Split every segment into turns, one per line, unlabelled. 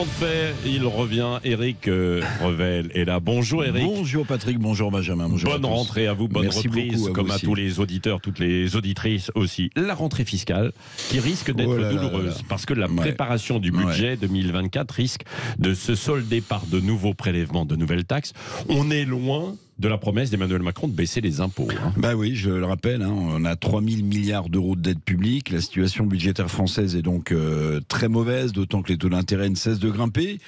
Comment de fait, il revient, Éric Revel est là. Bonjour Éric.
Bonjour Patrick, bonjour Benjamin. Bonjour
bonne rentrée à vous, bonne
Merci
reprise,
beaucoup,
comme à
aussi.
tous les auditeurs, toutes les auditrices aussi. La rentrée fiscale qui risque d'être douloureuse parce que la préparation du budget 2024 risque de se solder par de nouveaux prélèvements, de nouvelles taxes. On est loin de la promesse d'Emmanuel Macron de baisser les impôts.
Bah oui, je le rappelle, on a 3 000 milliards d'euros de dette publique. La situation budgétaire française est donc très mauvaise, d'autant que les taux d'intérêt ne cessent de grimper.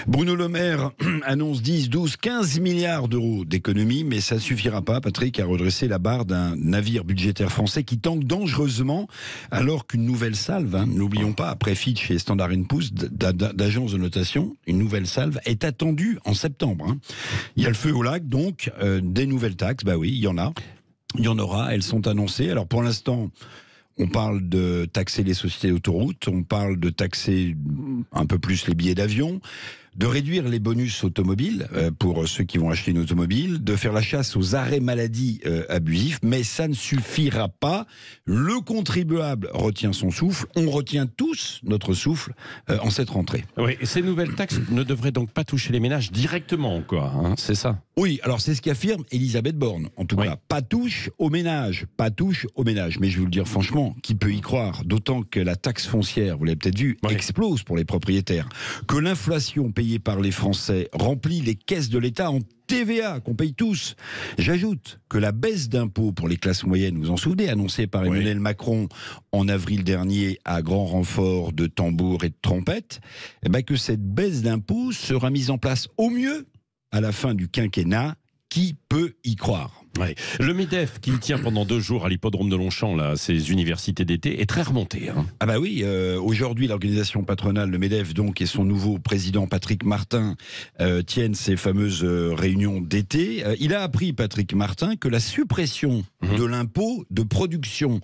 Bruno Le Maire annonce 10, 12, 15 milliards d'euros d'économies, mais ça ne suffira pas, Patrick, à redresser la barre d'un navire budgétaire français qui tangue dangereusement, alors qu'une nouvelle salve, n'oublions pas, après Fitch et Standard & Poor's, d'agences de notation, une nouvelle salve est attendue en septembre. Il y a le feu au lac, donc, des nouvelles taxes, bah oui, il y en a. Il y en aura, elles sont annoncées. Alors pour l'instant, on parle de taxer les sociétés d'autoroutes, on parle de taxer un peu plus les billets d'avion, de réduire les bonus automobiles pour ceux qui vont acheter une automobile, de faire la chasse aux arrêts maladie abusifs, mais ça ne suffira pas. Le contribuable retient son souffle, on retient tous notre souffle en cette rentrée.
Oui, ces nouvelles taxes ne devraient donc pas toucher les ménages directement, quoi, c'est ça?
Oui, alors c'est ce qu'affirme Elisabeth Borne. En tout cas, pas touche aux ménages, pas touche aux ménages. Mais je vais vous le dire franchement, qui peut y croire? D'autant que la taxe foncière, vous l'avez peut-être vu, explose pour les propriétaires. Que l'inflation payée par les Français remplit les caisses de l'État en TVA qu'on paye tous. J'ajoute que la baisse d'impôts pour les classes moyennes, vous vous en souvenez, annoncée par Emmanuel Macron en avril dernier à grand renfort de tambours et de trompettes, que cette baisse d'impôts sera mise en place au mieux à la fin du quinquennat. Qui peut y croire?
Le MEDEF, qui tient pendant 2 jours à l'hippodrome de Longchamp, là, ses universités d'été, est très remonté.
Ah bah oui, aujourd'hui l'organisation patronale, le MEDEF donc, et son nouveau président Patrick Martin tiennent ces fameuses réunions d'été. Il a appris, Patrick Martin, que la suppression de l'impôt de production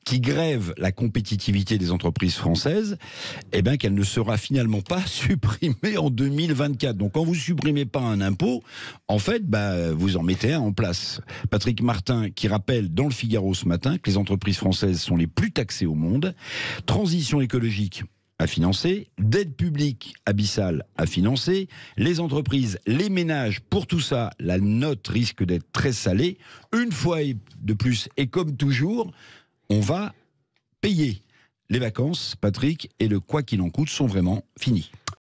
qui grève la compétitivité des entreprises françaises, qu'elle ne sera finalement pas supprimée en 2024. Donc quand vous supprimez pas un impôt, en fait, vous en mettez un en place. Patrick Martin qui rappelle dans le Figaro ce matin que les entreprises françaises sont les plus taxées au monde, transition écologique à financer, dette publique abyssale à financer, les entreprises, les ménages, pour tout ça, la note risque d'être très salée. Une fois de plus, et comme toujours, on va payer. Les vacances, Patrick, et le quoi qu'il en coûte sont vraiment finis.